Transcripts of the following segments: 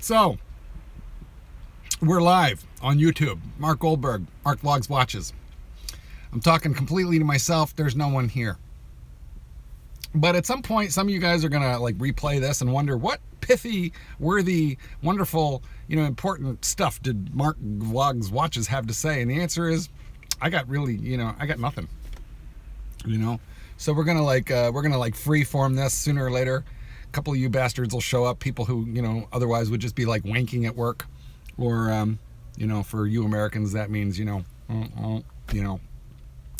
So, we're live on YouTube. Mark Goldberg, Mark Vlogs Watches. I'm talking completely to myself. There's no one here. But at some point, some of you guys are going to like replay this and wonder what pithy, worthy, wonderful, important stuff did Mark Vlogs Watches have to say? And the answer is, I got nothing. So we're going to free form this sooner or later. A couple of you bastards will show up, people who, otherwise would just be like wanking at work. Or, for you Americans, that means,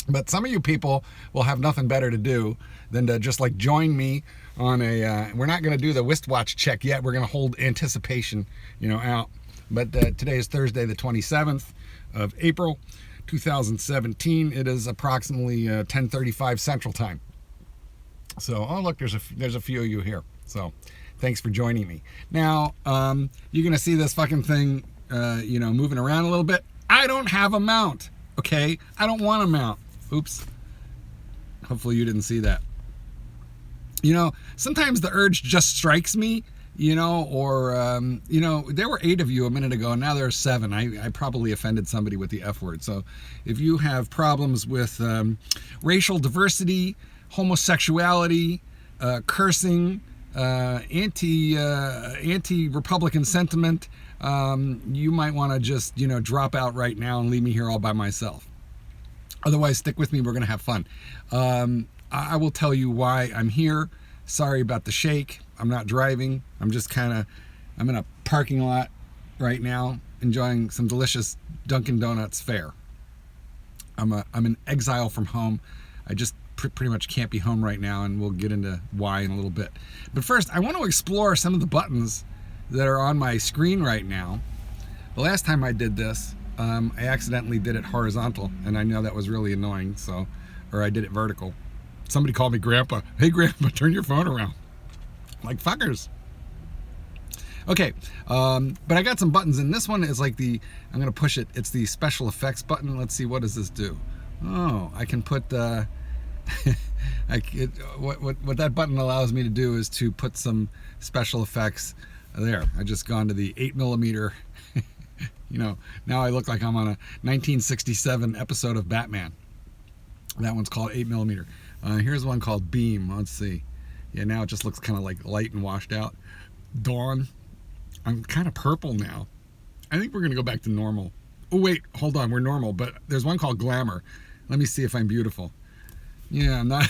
But some of you people will have nothing better to do than to just like join me on we're not going to do the wristwatch check yet. We're going to hold anticipation, out. But today is Thursday, the 27th of April, 2017. It is approximately 10:35 Central Time. So, oh look, there's a few of you here. So, thanks for joining me. Now, you're going to see this fucking thing, moving around a little bit. I don't have a mount, okay? I don't want a mount. Oops. Hopefully you didn't see that. Sometimes the urge just strikes me, or, there were 8 of you a minute ago, and now there are 7. I probably offended somebody with the F word. So if you have problems with racial diversity, homosexuality, cursing, anti-Republican sentiment, you might want to just, drop out right now and leave me here all by myself. Otherwise, stick with me. We're going to have fun. I will tell you why I'm here. Sorry about the shake. I'm not driving. I'm in a parking lot right now, enjoying some delicious Dunkin' Donuts fare. I'm in exile from home. I just pretty much can't be home right now, and we'll get into why in a little bit. But first, I want to explore some of the buttons that are on my screen right now. The last time I did this, I accidentally did it horizontal, and I know that was really annoying, or I did it vertical. Somebody called me Grandpa. Hey, Grandpa, turn your phone around. Like, fuckers. Okay, but I got some buttons, and this one is like I'm going to push it. It's the special effects button. Let's see, what does this do? Oh, I can put, what that button allows me to do is to put some special effects there. I just gone to the 8mm. Now I look like I'm on a 1967 episode of Batman. That one's called 8mm. Here's one called Beam. Let's see. Yeah, now it just looks kind of like light and washed out. Dawn. I'm kind of purple now. I think we're going to go back to normal. Oh, wait. Hold on. We're normal. But there's one called Glamour. Let me see if I'm beautiful. Yeah, I'm not.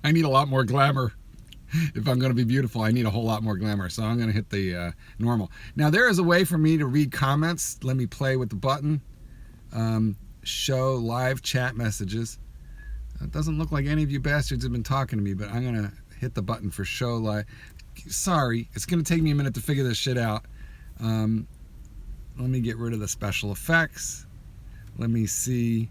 I need a lot more glamour. If I'm going to be beautiful, I need a whole lot more glamour. So I'm going to hit the normal. Now, there is a way for me to read comments. Let me play with the button. Show live chat messages. It doesn't look like any of you bastards have been talking to me, but I'm going to hit the button for show live. Sorry, it's going to take me a minute to figure this shit out. Let me get rid of the special effects. Let me see.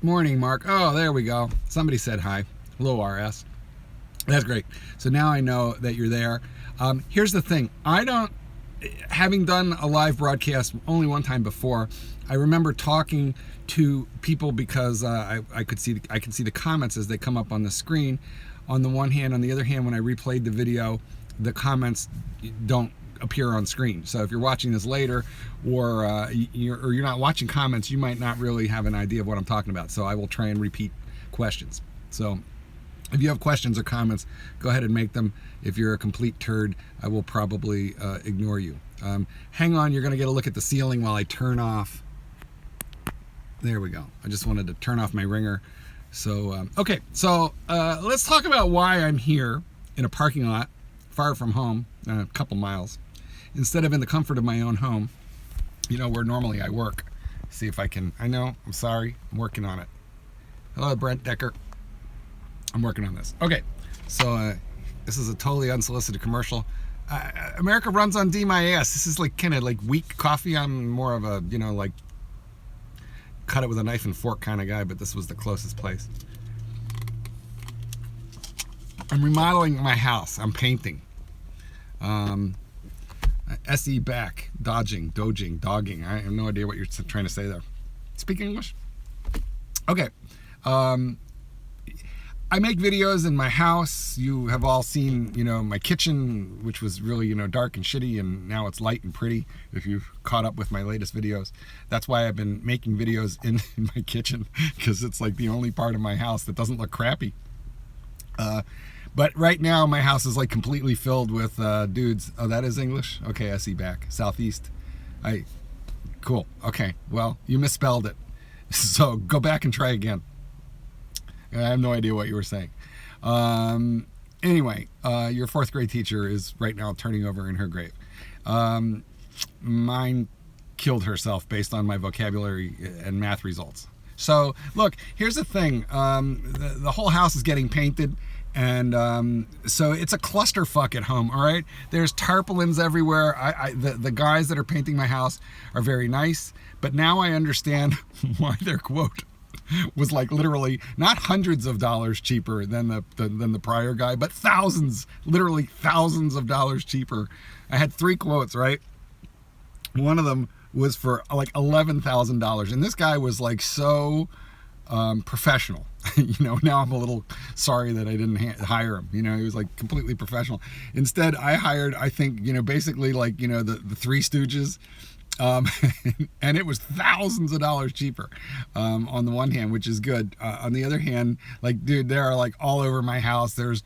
Morning, Mark. Oh, there we go. Somebody said hi. Hello, RS. That's great. So now I know that you're there. Here's the thing. Having done a live broadcast only one time before, I remember talking to people because I could see the comments as they come up on the screen. On the one hand, on the other hand, when I replayed the video, the comments don't appear on screen. So if you're watching this later, or you're not watching comments, you might not really have an idea of what I'm talking about. So I will try and repeat questions. So if you have questions or comments, go ahead and make them. If you're a complete turd, I will probably ignore you. Hang on, you're going to get a look at the ceiling while I turn off. There we go. I just wanted to turn off my ringer. So, okay, so let's talk about why I'm here in a parking lot far from home, a couple miles, instead of in the comfort of my own home, where normally I work. See if I can, I know, I'm sorry, I'm working on it. Hello, Brent Decker. I'm working on this. Okay, so this is a totally unsolicited commercial. America runs on D my ass. This is like kind of like weak coffee. I'm more of a, like cut it with a knife and fork kind of guy, but this was the closest place. I'm remodeling my house. I'm painting. SE back, dogging. I have no idea what you're trying to say there. Speak English? Okay. I make videos in my house. You have all seen, my kitchen, which was really, dark and shitty, and now it's light and pretty. If you've caught up with my latest videos, that's why I've been making videos in my kitchen, because it's like the only part of my house that doesn't look crappy. But right now my house is like completely filled with dudes. Oh, that is English? Okay, I see back. Southeast. Cool. Okay, well, you misspelled it. So go back and try again. I have no idea what you were saying. Anyway, your fourth grade teacher is right now turning over in her grave. Mine killed herself based on my vocabulary and math results. So look, here's the thing. The whole house is getting painted. And so it's a clusterfuck at home, all right? There's tarpaulins everywhere. The guys that are painting my house are very nice, but now I understand why their quote was like literally not hundreds of dollars cheaper than the prior guy, but literally thousands of dollars cheaper. I had 3 quotes, right? One of them was for like $11,000, and this guy was like so professional. Now I'm a little sorry that I didn't hire him. He was like completely professional. Instead, I hired, I think, basically like, the Three Stooges. And it was thousands of dollars cheaper on the one hand, which is good. On the other hand, like, dude, they are like all over my house. There's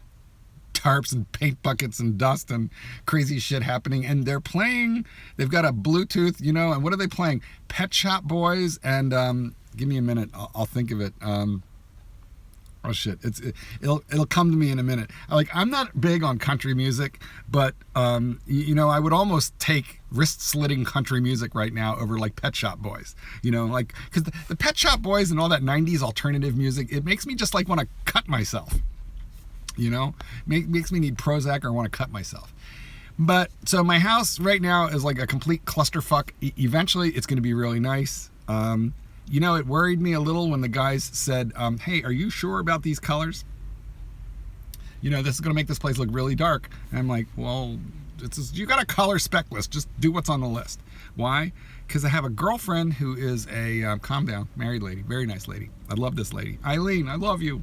tarps and paint buckets and dust and crazy shit happening. And they've got a Bluetooth, and what are they playing? Pet Shop Boys and give me a minute. I'll think of it. Oh shit! It'll come to me in a minute. I'm not big on country music, but I would almost take wrist-slitting country music right now over like Pet Shop Boys. Because the Pet Shop Boys and all that '90s alternative music, it makes me just like want to cut myself. Makes me need Prozac or want to cut myself. But so my house right now is like a complete clusterfuck. Eventually, it's going to be really nice. It worried me a little when the guys said, hey, are you sure about these colors? This is going to make this place look really dark. And I'm like, well, you got a color spec list. Just do what's on the list. Why? Because I have a girlfriend who is a, calm down, married lady. Very nice lady. I love this lady. Eileen, I love you.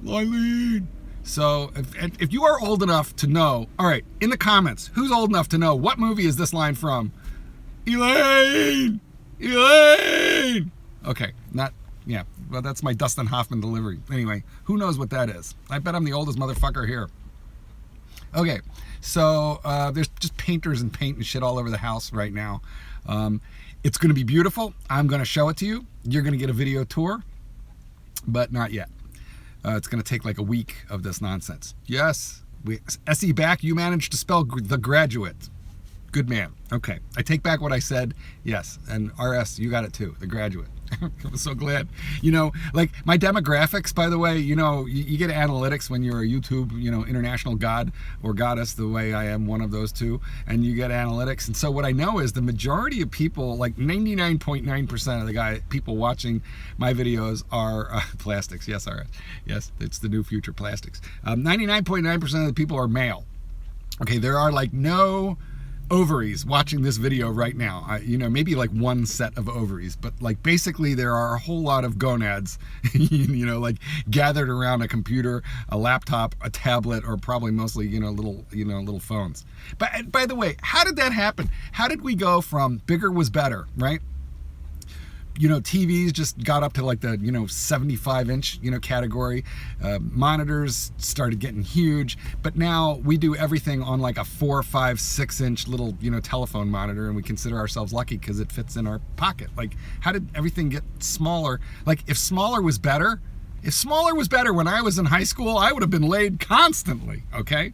Eileen. So if you are old enough to know, all right, in the comments, who's old enough to know what movie is this line from? Elaine! Okay, well, that's my Dustin Hoffman delivery. Anyway, who knows what that is? I bet I'm the oldest motherfucker here. Okay, so there's just painters and paint and shit all over the house right now. It's going to be beautiful. I'm going to show it to you. You're going to get a video tour, but not yet. It's going to take like a week of this nonsense. Yes, S.E. Back, you managed to spell The Graduate. Good man. Okay, I take back what I said. Yes, and R.S., you got it too, The Graduate. I'm so glad. Like my demographics, by the way, you get analytics when you're a YouTube, international god or goddess, the way I am one of those two, and you get analytics. And so what I know is the majority of people, like 99.9% of the people watching my videos are plastics. Yes, RS. Yes, it's the new future, plastics. 99.9% of the people are male. Okay, there are like no ovaries watching this video right now. Maybe like one set of ovaries, but like basically there are a whole lot of gonads, like gathered around a computer, a laptop, a tablet, or probably mostly, little phones. But by the way, how did that happen? How did we go from bigger was better, right? TVs just got up to like the, 75-inch, category. Monitors started getting huge, but now we do everything on like a 4, 5, 6-inch little, telephone monitor, and we consider ourselves lucky because it fits in our pocket. Like, how did everything get smaller? Like, if smaller was better when I was in high school, I would have been laid constantly, okay?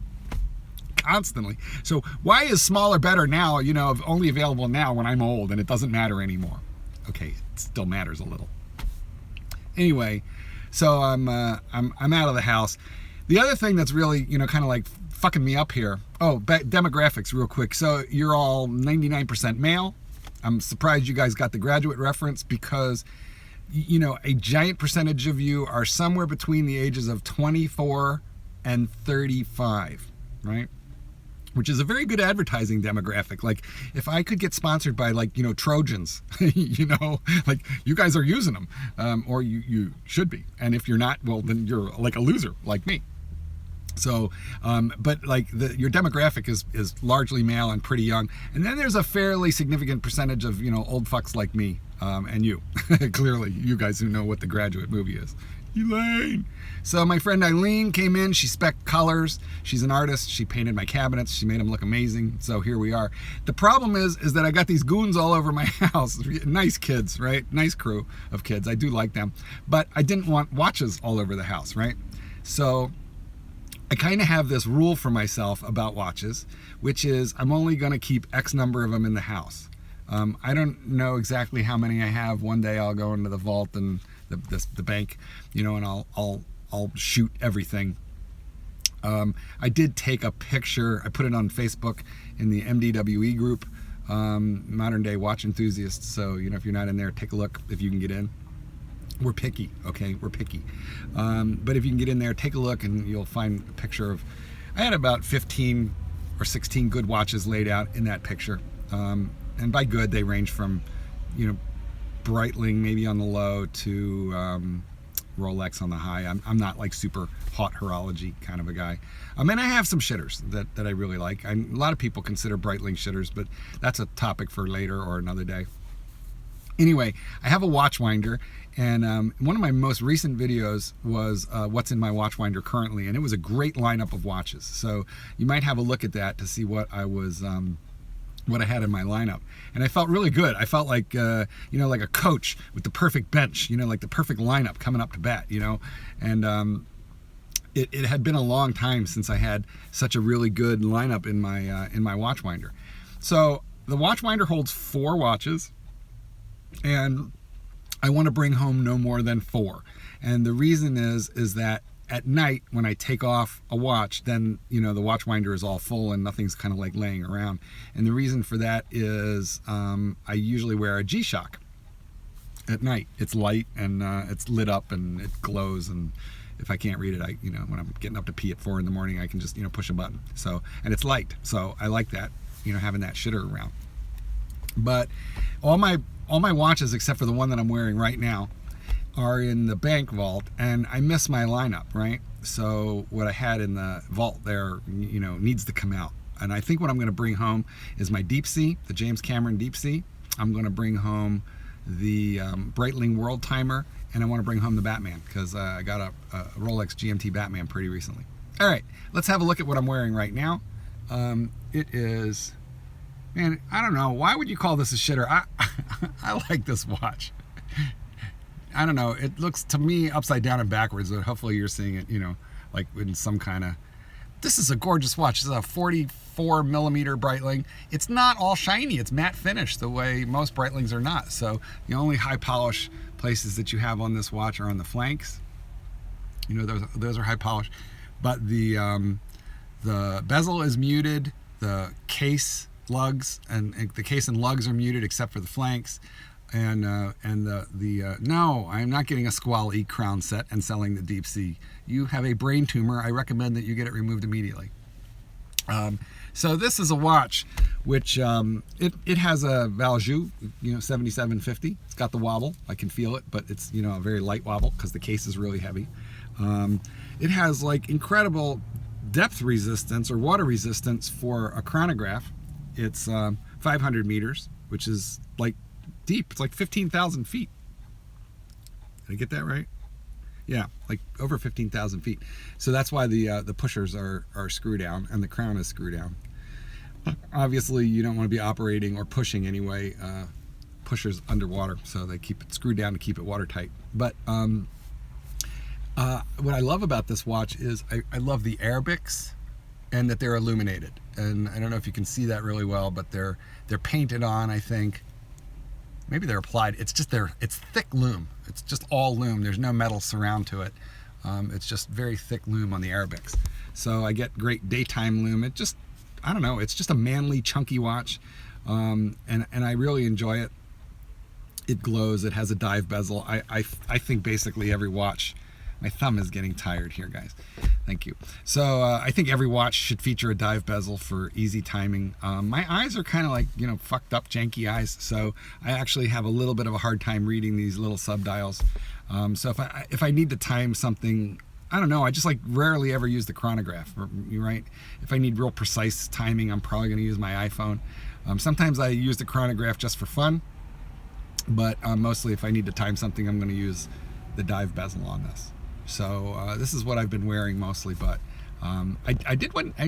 Constantly. So why is smaller better now, only available now when I'm old and it doesn't matter anymore? Okay, it still matters a little. Anyway, so I'm out of the house. The other thing that's really, kind of like fucking me up here. Oh, demographics real quick. So you're all 99% male. I'm surprised you guys got The Graduate reference because, a giant percentage of you are somewhere between the ages of 24 and 35, right? which is a very good advertising demographic. Like if I could get sponsored by like, Trojans, like you guys are using them, or you should be. And if you're not, well, then you're like a loser like me. So, but like your demographic is largely male and pretty young. And then there's a fairly significant percentage of, old fucks like me, and you. Clearly, you guys who know what The Graduate movie is. Elaine. So my friend Eileen came in, she spec'd colors. She's an artist, she painted my cabinets, she made them look amazing. So here we are. The problem is that I got these goons all over my house. Nice kids, right? Nice crew of kids. I do like them. But I didn't want watches all over the house, right? So I kind of have this rule for myself about watches, which is I'm only going to keep X number of them in the house. I don't know exactly how many I have. One day I'll go into the vault and the bank, and I'll shoot everything. I did take a picture. I put it on Facebook in the MDWE group, Modern Day Watch Enthusiasts. So if you're not in there, take a look if you can get in. We're picky, okay? We're picky. But if you can get in there, take a look, and you'll find a picture of. I had about 15 or 16 good watches laid out in that picture. And by good, they range from, Breitling maybe on the low to Rolex on the high. I'm not like super hot horology kind of a guy. And I have some shitters that I really like. A lot of people consider Breitling shitters, but that's a topic for later or another day. Anyway, I have a watch winder, and one of my most recent videos was what's in my watch winder currently, and it was a great lineup of watches. So you might have a look at that to see what I was. What I had in my lineup, and I felt really good. I felt like like a coach with the perfect bench, like the perfect lineup coming up to bat, and it had been a long time since I had such a really good lineup in my watch winder. So the watch winder holds 4 watches, and I want to bring home no more than 4. And the reason is that at night when I take off a watch, then the watch winder is all full and nothing's kind of like laying around. And the reason for that is I usually wear a G-Shock at night. It's light and it's lit up and it glows, and if I can't read it, I when I'm getting up to pee at 4 in the morning, I can just push a button. So, and it's light, so I like that, having that shitter around. But all my watches except for the one that I'm wearing right now are in the bank vault, and I miss my lineup, right? So what I had in the vault there, needs to come out. And I think what I'm going to bring home is my Deep Sea, the James Cameron Deep Sea. I'm going to bring home the Breitling World Timer, and I want to bring home the Batman, because I got a Rolex GMT Batman pretty recently. All right, let's have a look at what I'm wearing right now. It is, man, I don't know. Why would you call this a shitter? I like this watch. I don't know. It looks to me upside down and backwards, but hopefully you're seeing it, like in some kind of. This is a gorgeous watch. This is a 44 millimeter Breitling. It's not all shiny. It's matte finish the way most Breitlings are not. So the only high polish places that you have on this watch are on the flanks. Those are high polish, but the bezel is muted. The case lugs and the case and lugs are muted except for the flanks. And no, I'm not getting a Squall E crown set and selling the Deep Sea. You have a brain tumor. I recommend that you get it removed immediately. So this is a watch which it has a Valjoux, 7750. It's got the wobble. I can feel it, but it's a very light wobble because the case is really heavy. It has like incredible depth resistance or water resistance for a chronograph. It's 500 meters, which is like deep. It's like 15,000 feet. Did I get that right? Yeah, like over 15,000 feet. So that's why the pushers are screw down and the crown is screw down. Obviously, you don't want to be operating or pushing anyway pushers underwater, so they keep it screwed down to keep it watertight. But what I love about this watch is I love the Arabics and that they're illuminated. And I don't know if you can see that really well, but they're painted on, I think. Maybe they're applied. It's thick lume. It's just all lume. There's no metal surround to it. It's just very thick lume on the Arabics. So I get great daytime lume. I don't know. It's just a manly, chunky watch, and I really enjoy it. It glows. It has a dive bezel. I think basically every watch My thumb is getting tired here, guys. Thank you. So I think every watch should feature a dive bezel for easy timing. My eyes are kind of like, fucked up, janky eyes. So I actually have a little bit of a hard time reading these little subdials. So if I need to time something, I don't know, I just like rarely ever use the chronograph, right? If I need real precise timing, I'm probably going to use my iPhone. Sometimes I use the chronograph just for fun, but mostly if I need to time something, I'm going to use the dive bezel on this. So this is what I've been wearing mostly, but I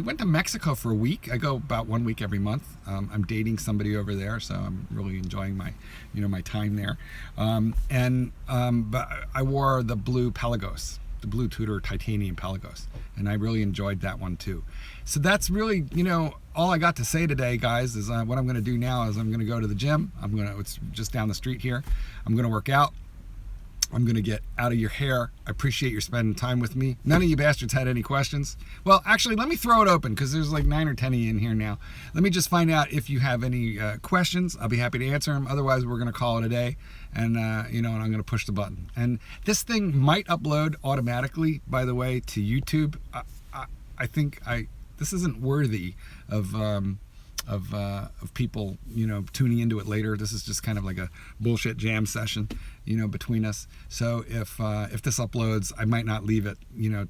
went to Mexico for a week. I go about 1 week every month. I'm dating somebody over there, so I'm really enjoying my, my time there. But I wore the blue Pelagos, the blue Tudor titanium Pelagos, and I really enjoyed that one too. So that's really, all I got to say today, guys, is what I'm going to do now is I'm going to go to the gym. It's just down the street here. I'm going to work out. I'm going to get out of your hair. I appreciate you spending time with me. None of you bastards had any questions. Well, actually, let me throw it open because there's like 9 or 10 of you in here now. Let me just find out if you have any questions. I'll be happy to answer them. Otherwise, we're going to call it a day. And, and I'm going to push the button. And this thing might upload automatically, by the way, to YouTube. I think this isn't worthy of people, tuning into it later. This is just kind of like a bullshit jam session, between us. So if this uploads, I might not leave it,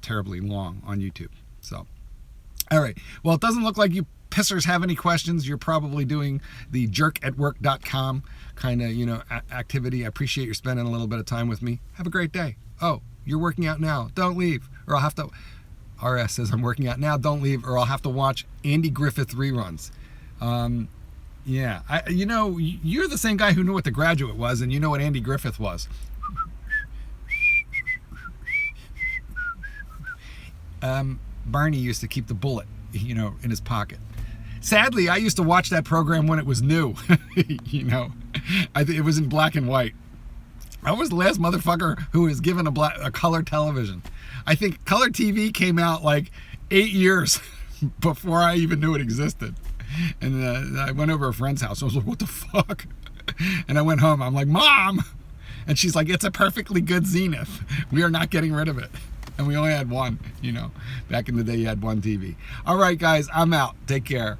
terribly long on YouTube. So, all right. Well, it doesn't look like you pissers have any questions. You're probably doing the jerkatwork.com kind of, activity. I appreciate you spending a little bit of time with me. Have a great day. Oh, you're working out now. Don't leave, or I'll have to. RS says I'm working out now. Don't leave, or I'll have to watch Andy Griffith reruns. Yeah, you're the same guy who knew what The Graduate was, and you know what Andy Griffith was. Barney used to keep the bullet, in his pocket. Sadly, I used to watch that program when it was new. It was in black and white. I was the last motherfucker who was given a color television. I think color TV came out like 8 years before I even knew it existed. And I went over a friend's house. I was like, what the fuck? And I went home. I'm like, Mom! And she's like, it's a perfectly good Zenith. We are not getting rid of it. And we only had one, Back in the day, you had one TV. All right, guys, I'm out. Take care.